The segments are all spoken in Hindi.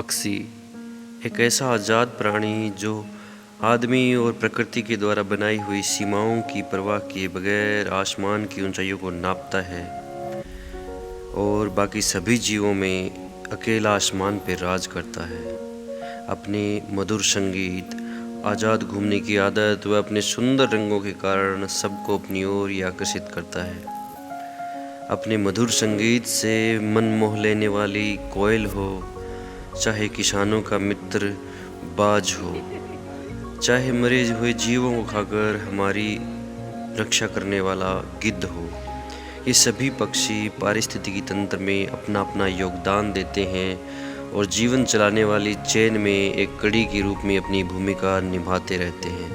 पक्षी एक ऐसा आज़ाद प्राणी जो आदमी और प्रकृति के द्वारा बनाई हुई सीमाओं की परवाह किए बगैर आसमान की ऊंचाइयों को नापता है और बाकी सभी जीवों में अकेला आसमान पर राज करता है। अपने मधुर संगीत, आज़ाद घूमने की आदत व अपने सुंदर रंगों के कारण सबको अपनी ओर ही आकर्षित करता है। अपने मधुर संगीत से मन मोह लेने वाली कोयल हो, चाहे किसानों का मित्र बाज हो, चाहे मरे हुए जीवों को खाकर हमारी रक्षा करने वाला गिद्ध हो, ये सभी पक्षी पारिस्थितिकी तंत्र में अपना अपना योगदान देते हैं और जीवन चलाने वाली चेन में एक कड़ी के रूप में अपनी भूमिका निभाते रहते हैं।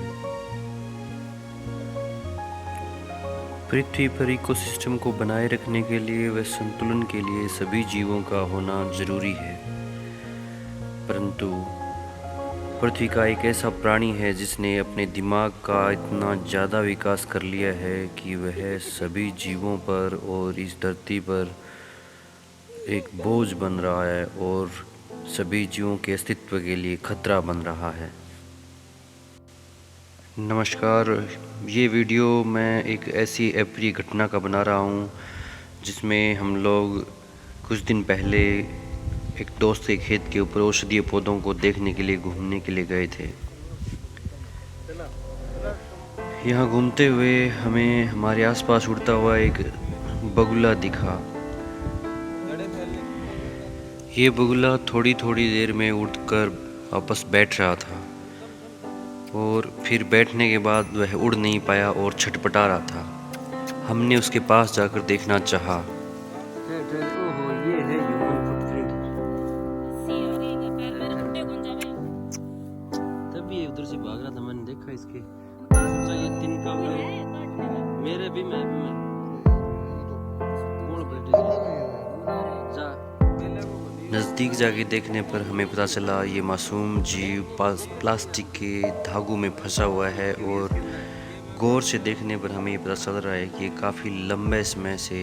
पृथ्वी पर इकोसिस्टम को बनाए रखने के लिए व संतुलन के लिए सभी जीवों का होना जरूरी है, परंतु पृथ्वी का एक ऐसा प्राणी है जिसने अपने दिमाग का इतना ज़्यादा विकास कर लिया है कि वह सभी जीवों पर और इस धरती पर एक बोझ बन रहा है और सभी जीवों के अस्तित्व के लिए खतरा बन रहा है। नमस्कार, ये वीडियो मैं एक ऐसी अप्रिय घटना का बना रहा हूँ जिसमें हम लोग कुछ दिन पहले एक दोस्त के खेत के ऊपर औषधीय पौधों को देखने के लिए घूमने के लिए गए थे। यहाँ घूमते हुए हमें हमारे आसपास उड़ता हुआ एक बगुला दिखा। ये बगुला थोड़ी थोड़ी देर में उड़कर वापस बैठ रहा था और फिर बैठने के बाद वह उड़ नहीं पाया और छटपटा रहा था। हमने उसके पास जाकर देखना चाहा। तभी उधर से भाग रहा था, मैंने देखा इसके ये तिनका मेरे भी मैं नज़दीक जाके देखने पर हमें पता चला ये मासूम जीव प्लास्टिक के धागों में फंसा हुआ है और गौर से देखने पर हमें पता चल रहा है कि ये काफ़ी लंबे समय से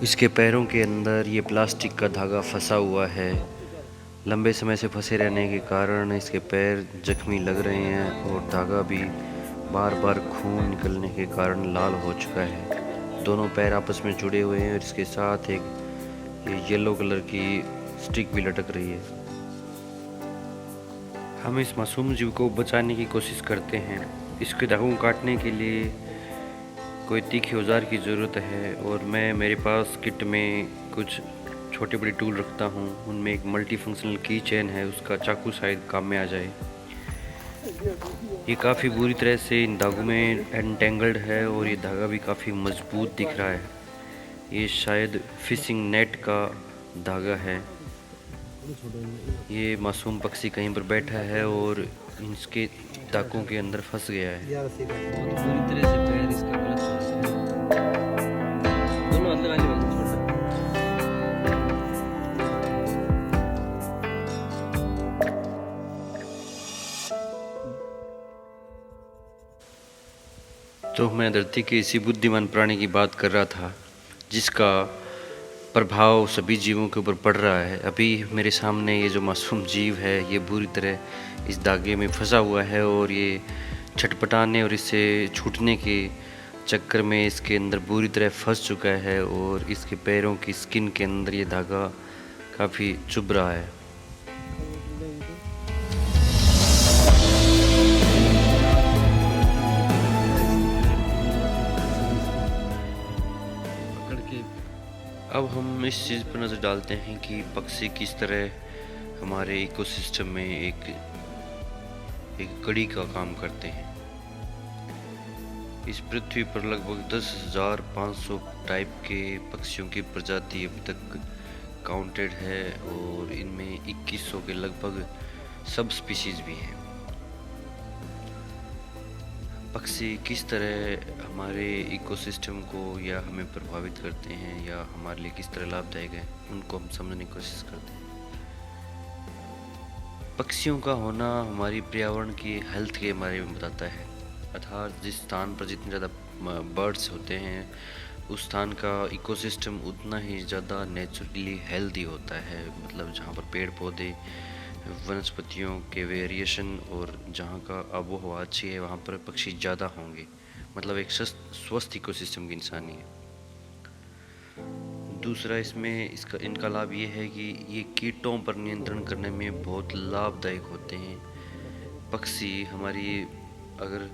इसके पैरों के अंदर ये प्लास्टिक का धागा फंसा हुआ है। लंबे समय से फंसे रहने के कारण इसके पैर जख्मी लग रहे हैं और धागा भी बार बार खून निकलने के कारण लाल हो चुका है। दोनों पैर आपस में जुड़े हुए हैं और इसके साथ एक ये येलो कलर की स्टिक भी लटक रही है। हम इस मासूम जीव को बचाने की कोशिश करते हैं। इसके धागों को काटने के लिए कोई तीखे औजार की ज़रूरत है और मैं मेरे पास किट में कुछ छोटे बड़े टूल रखता हूँ। उनमें एक मल्टी फंक्शनल की चेन है, उसका चाकू शायद काम में आ जाए। ये काफ़ी बुरी तरह से इन धागों में एंटेंगल्ड है और ये धागा भी काफ़ी मजबूत दिख रहा है। ये शायद फिशिंग नेट का धागा है। ये मासूम पक्षी कहीं पर बैठा है और इसके धागों के अंदर फंस गया है। पूरी तरह से पैर इसका दोनों हाथ लगा तो मैं धरती के इसी बुद्धिमान प्राणी की बात कर रहा था जिसका प्रभाव सभी जीवों के ऊपर पड़ रहा है। अभी मेरे सामने ये जो मासूम जीव है ये बुरी तरह इस धागे में फंसा हुआ है और ये छटपटाने और इससे छूटने के चक्कर में इसके अंदर बुरी तरह फंस चुका है और इसके पैरों की स्किन के अंदर ये धागा काफ़ी चुभ रहा है। अब हम इस चीज़ पर नज़र डालते हैं कि पक्षी किस तरह हमारे इकोसिस्टम में एक कड़ी का काम करते हैं। इस पृथ्वी पर लगभग 10,500 टाइप के पक्षियों की प्रजाति अब तक काउंटेड है और इनमें 2100 के लगभग सब स्पीशीज़ भी हैं। पक्षी किस तरह हमारे इकोसिस्टम को या हमें प्रभावित करते हैं या हमारे लिए किस तरह लाभदायक है, उनको हम समझने की कोशिश करते हैं। पक्षियों का होना हमारी पर्यावरण की हेल्थ के बारे में बताता है, अर्थात जिस स्थान पर जितने ज़्यादा बर्ड्स होते हैं उस स्थान का इकोसिस्टम उतना ही ज़्यादा नेचुरली हेल्दी होता है, मतलब जहाँ पर पेड़ पौधे, वनस्पतियों के वेरिएशन और जहाँ का आबो हवा अच्छी है वहाँ पर पक्षी ज़्यादा होंगे। मतलब एक स्वस्थ इकोसिस्टम की निशानी है। दूसरा इसमें इनका लाभ ये है कि ये कीटों पर नियंत्रण करने में बहुत लाभदायक होते हैं। पक्षी हमारी अगर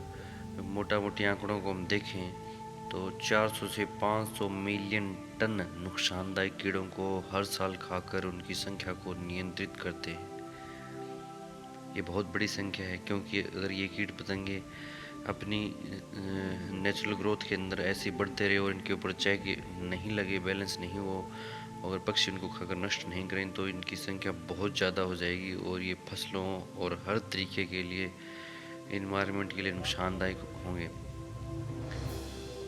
मोटा मोटी आंकड़ों को हम देखें तो 400 से 500 मिलियन टन नुकसानदायक कीड़ों को हर साल खाकर उनकी संख्या को नियंत्रित करते हैं। ये बहुत बड़ी संख्या है, क्योंकि अगर ये कीट पतंगे अपनी नेचुरल ग्रोथ के अंदर ऐसे बढ़ते रहे और इनके ऊपर चेक नहीं लगे, बैलेंस नहीं हो, अगर पक्षी इनको खाकर नष्ट नहीं करें तो इनकी संख्या बहुत ज़्यादा हो जाएगी और ये फसलों और हर तरीके के लिए, इन्वायरमेंट के लिए नुकसानदायक होंगे।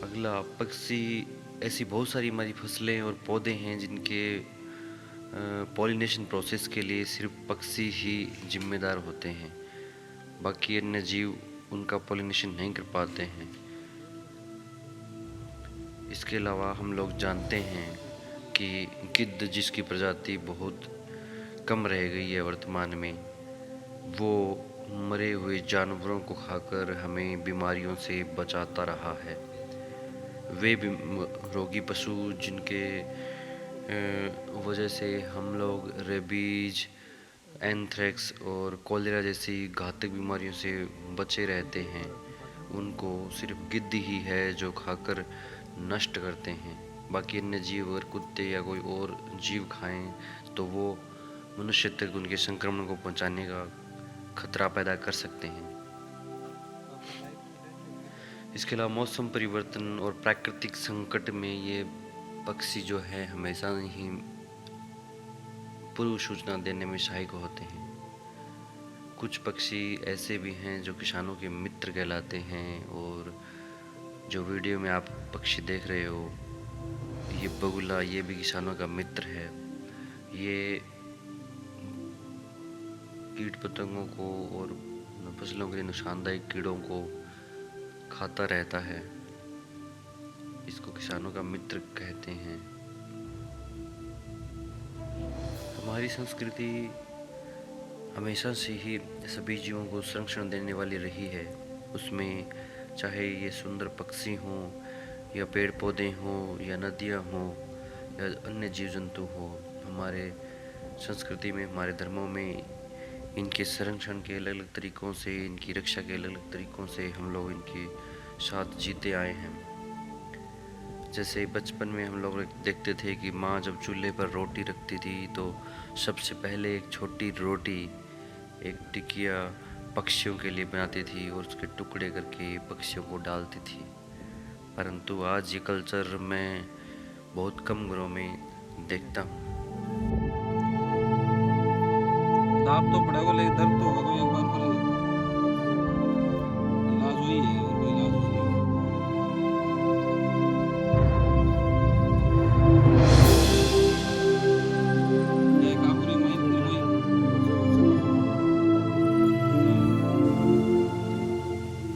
अगला, पक्षी ऐसी बहुत सारी हमारी फसलें और पौधे हैं जिनके पॉलिनेशन प्रोसेस के लिए सिर्फ पक्षी ही जिम्मेदार होते हैं। बाकी अन्य जीव उनका पॉलिनेशन नहीं कर पाते हैं। इसके अलावा हम लोग जानते हैं कि गिद्ध, जिसकी प्रजाति बहुत कम रह गई है वर्तमान में, वो मरे हुए जानवरों को खाकर हमें बीमारियों से बचाता रहा है। वे रोगी पशु जिनके वजह से हम लोग रेबीज, एंथ्रेक्स और कोलेरा जैसी घातक बीमारियों से बचे रहते हैं, उनको सिर्फ गिद्ध ही है जो खाकर नष्ट करते हैं। बाकी अन्य जीव अगर कुत्ते या कोई और जीव खाएं तो वो मनुष्य तक उनके संक्रमण को पहुंचाने का खतरा पैदा कर सकते हैं। इसके अलावा मौसम परिवर्तन और प्राकृतिक संकट में ये पक्षी जो है हमेशा ही पूर्व सूचना देने में सहायक होते हैं। कुछ पक्षी ऐसे भी हैं जो किसानों के मित्र कहलाते हैं, और जो वीडियो में आप पक्षी देख रहे हो, ये बगुला, ये भी किसानों का मित्र है। ये कीट पतंगों को और फसलों के लिए नुकसानदायक कीड़ों को खाता रहता है। इसको किसानों का मित्र कहते हैं। हमारी संस्कृति हमेशा से ही सभी जीवों को संरक्षण देने वाली रही है। उसमें चाहे ये सुंदर पक्षी हों या पेड़ पौधे हों या नदियाँ हों या अन्य जीव जंतु हों, हमारे संस्कृति में, हमारे धर्मों में इनके संरक्षण के अलग अलग तरीक़ों से, इनकी रक्षा के अलग अलग तरीक़ों से हम लोग इनके साथ जीते आए हैं। जैसे बचपन में हम लोग देखते थे कि माँ जब चूल्हे पर रोटी रखती थी तो सबसे पहले एक छोटी रोटी, एक टिकिया पक्षियों के लिए बनाती थी और उसके टुकड़े करके पक्षियों को डालती थी। परंतु आज ये कल्चर मैं बहुत कम घरों में देखता हूँ। ताप तो पड़ेगा, लेकिन दर्द तो होगा कोई एक बार पर इलाज हुई है और कोई इलाज हुई नहीं। ये काबुली महीन कोई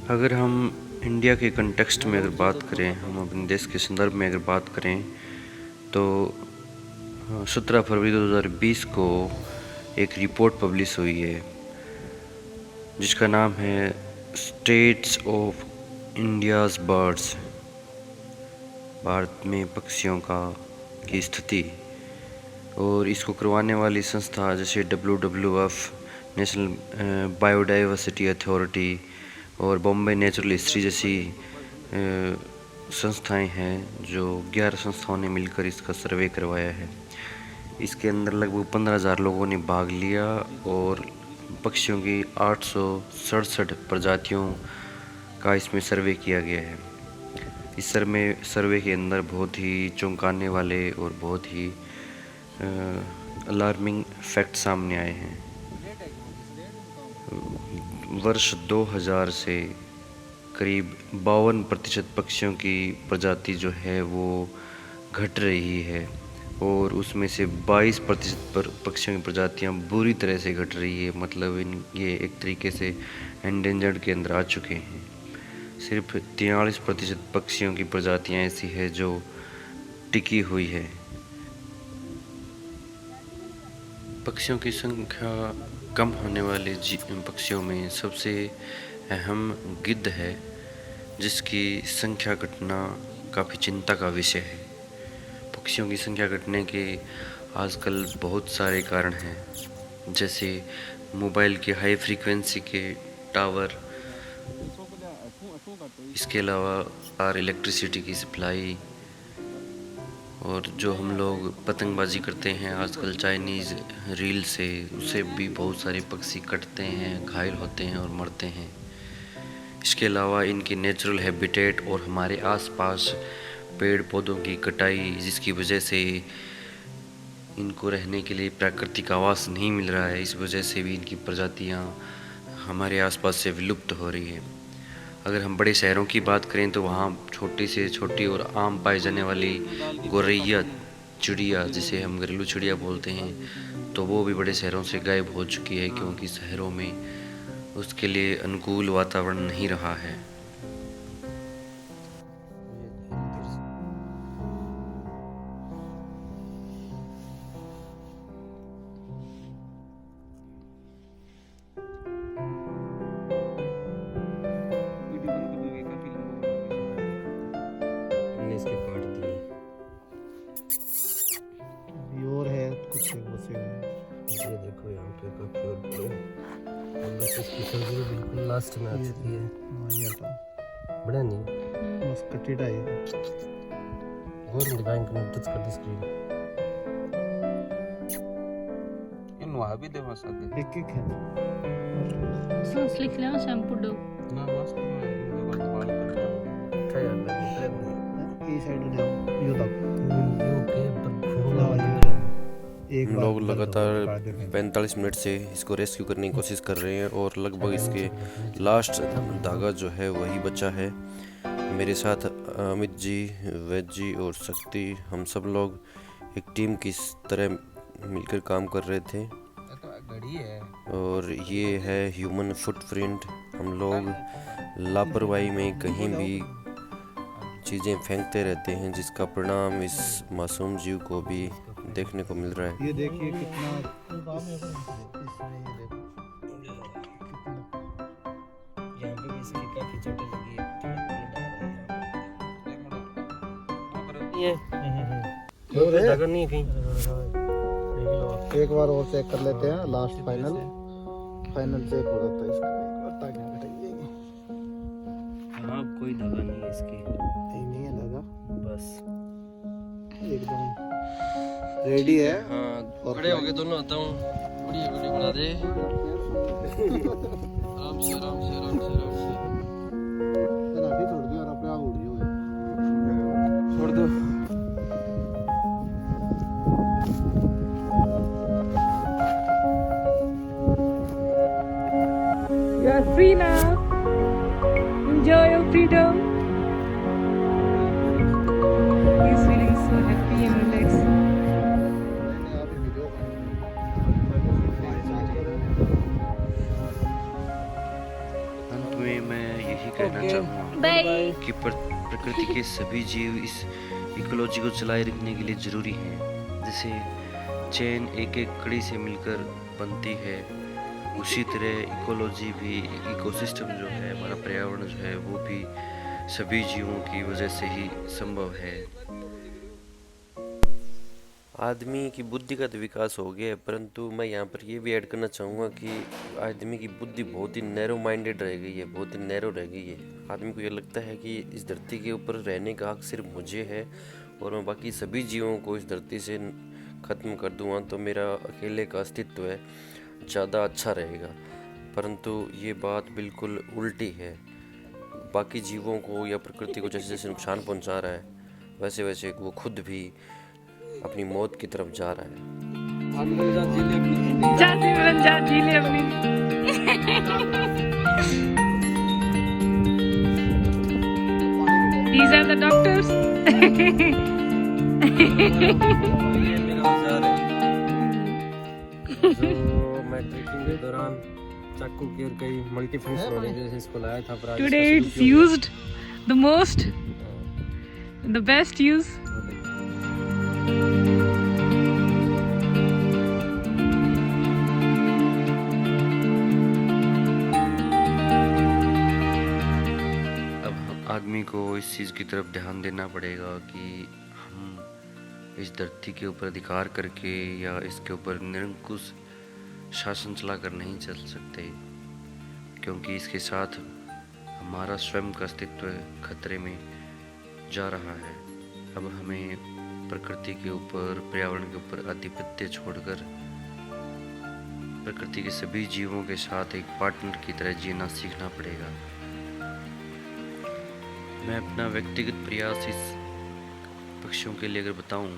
अगर हम इंडिया के कंटेक्स्ट में अगर बात करें, हम अपने देश के संदर्भ में अगर बात करें तो 17 फरवरी 2020 को एक रिपोर्ट पब्लिश हुई है जिसका नाम है states of India's birds, Bharat में पक्षियों की स्थिति। और इसको करवाने वाली संस्था जैसे WWF, नेशनल बायोडाइवर्सिटी अथॉरिटी और बॉम्बे नेचुरल हिस्ट्री जैसी संस्थाएं हैं, जो 11 संस्थाओं ने मिलकर इसका सर्वे करवाया है। इसके अंदर लगभग 15,000 लोगों ने भाग लिया और पक्षियों की 867 प्रजातियों का इसमें सर्वे किया गया है। इस सर्वे के अंदर बहुत ही चौंकाने वाले और बहुत ही अलार्मिंग फैक्ट सामने आए हैं। वर्ष 2000 से करीब 52% पक्षियों की प्रजाति जो है वो घट रही है और उसमें से 22% पक्षियों की प्रजातियां बुरी तरह से घट रही है। मतलब ये एक तरीके से एंडेंजर्ड के अंदर आ चुके हैं। सिर्फ 43% पक्षियों की प्रजातियां ऐसी है जो टिकी हुई है। पक्षियों की संख्या कम होने वाले पक्षियों में सबसे अहम गिद्ध है, जिसकी संख्या घटना काफ़ी चिंता का विषय है। पक्षियों की संख्या घटने के आजकल बहुत सारे कारण हैं, जैसे मोबाइल के हाई फ्रीक्वेंसी के टावर, इसके अलावा इलेक्ट्रिसिटी की सप्लाई, और जो हम लोग पतंगबाजी करते हैं आजकल चाइनीज़ रील से, उससे भी बहुत सारे पक्षी कटते हैं, घायल होते हैं और मरते हैं। इसके अलावा इनके नेचुरल हैबिटेट और हमारे आसपास पेड़ पौधों की कटाई, जिसकी वजह से इनको रहने के लिए प्राकृतिक आवास नहीं मिल रहा है, इस वजह से भी इनकी प्रजातियां हमारे आसपास से विलुप्त हो रही है। अगर हम बड़े शहरों की बात करें तो वहाँ छोटी से छोटी और आम पाई जाने वाली गौरैया चिड़िया, जिसे हम घरेलू चिड़िया बोलते हैं, तो वो भी बड़े शहरों से गायब हो चुकी है, क्योंकि शहरों में उसके लिए अनुकूल वातावरण नहीं रहा है। इसके काट दिए और है कुछ बसे हुए। ये देखो यहाँ पे काफी और बड़े हैं। बस इसकी सर्जरी बिल्कुल लास्ट में आ चुकी है। ये तो बड़ा नहीं बस कटिड है ये। और दिखाएं कि टच कर दी स्क्रीन। इन वहाँ भी दे बस आगे एक एक है सांस लिख लेना शैम्पू डो ना बस में ये बात बात करना अच्छा यार ये साइड में जाओ यो तक एक हम बार लोग दर्द लगातार होगा, कर देंगे। 45 मिनट से इसको रेस्क्यू करने की कोशिश कर रहे हैं और लगभग इसके लास्ट धागा जो है वही बचा है। मेरे साथ अमित जी, वैद जी और शक्ति, हम सब लोग एक टीम की तरह मिलकर काम कर रहे थे। ये तो घड़ी है। और ये है ह्यूमन फुटप्रिंट। हम लोग लापरवाही में कहीं भी चीज़ें फेंकते रहते हैं, जिसका परिणाम इस मासूम जीव को भी देखने को मिल रहा है। ये देखिए कितना इसमें ये देखो यहाँ पे भी इसकी काफी चोटें लगी है। एक मिनट ये धागा नहीं है कहीं। एक बार और चेक कर लेते हैं, लास्ट फाइनल चेक हो जाता है इसका। एक बार ताकि हटाइए, हाँ कोई धागा नहीं है इसकी, नहीं है लगा, बस एकदम रेडी है। हाँ खड़े हो गए दोनों। आता हूँ वीडियो बना दे। आराम से आराम से आराम से आराम से चल अभी छोड़ दिया और अपने आप उड़ जाओ। छोड़ दो। You are free now. Enjoy your freedom. He's feeling so happy and relaxed. अंत में मैं यही कहना चाहूँगा Bye. कि प्रकृति के सभी जीव इस इकोलॉजी को चलाए रखने के लिए ज़रूरी हैं। जैसे चेन एक एक कड़ी से मिलकर बनती है, उसी तरह इकोलॉजी भी, इकोसिस्टम जो है, हमारा पर्यावरण जो है, वो भी सभी जीवों की वजह से ही संभव है। आदमी की बुद्धि का तो विकास हो गया है, परंतु मैं यहाँ पर ये भी ऐड करना चाहूँगा कि आदमी की बुद्धि बहुत ही नैरो माइंडेड रह गई है, बहुत ही नैरो रह गई है। आदमी को ये लगता है कि इस धरती के ऊपर रहने का हक सिर्फ मुझे है और मैं बाकी सभी जीवों को इस धरती से ख़त्म कर दूँगा तो मेरा अकेले का अस्तित्व है ज़्यादा अच्छा रहेगा। परंतु ये बात बिल्कुल उल्टी है। बाकी जीवों को या प्रकृति को जैसे जैसे नुकसान पहुँचा रहा है, वैसे वैसे वो खुद भी अपनी मौत की तरफ जा रहा है। जा सिमरन जा, जी ले अपनी। These are the doctors. ये मेरा औजार है जो मैं ट्रेकिंग के दौरान चाकू की और कई मल्टी फंक्शन होने की वजह से इसको लाया था, पर आज Today इसका it's सदुपयोग used the most, the best use. आदमी को इस चीज़ की तरफ ध्यान देना पड़ेगा कि हम इस धरती के ऊपर अधिकार करके या इसके ऊपर निरंकुश शासन चलाकर नहीं चल सकते, क्योंकि इसके साथ हमारा स्वयं का अस्तित्व खतरे में जा रहा है। अब हमें प्रकृति के ऊपर, पर्यावरण के ऊपर आधिपत्य छोड़कर प्रकृति के सभी जीवों के साथ एक पार्टनर की तरह जीना सीखना पड़ेगा। मैं अपना व्यक्तिगत प्रयास इस पक्षियों के लिए अगर बताऊं,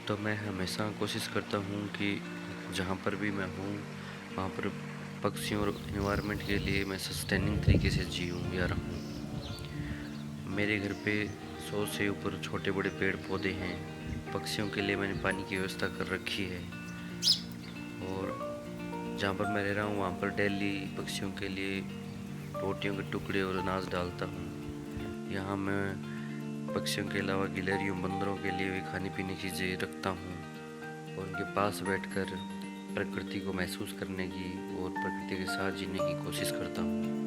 तो मैं हमेशा कोशिश करता हूं कि जहां पर भी मैं हूं वहां पर पक्षियों और एनवायरनमेंट के लिए मैं सस्टेनिंग तरीके से जीऊं या रहूं। मेरे घर पे 100 से ऊपर छोटे बड़े पेड़ पौधे हैं। पक्षियों के लिए मैंने पानी की व्यवस्था कर रखी है, और जहाँ पर मैं रह रहा हूँ वहाँ पर डेली पक्षियों के लिए रोटियों के टुकड़े और अनाज डालता हूँ। यहाँ मैं पक्षियों के अलावा गिलहरियों, बंदरों के लिए भी खाने पीने की चीज़ें रखता हूँ, और उनके पास बैठकर प्रकृति को महसूस करने की और प्रकृति के साथ जीने की कोशिश करता हूँ।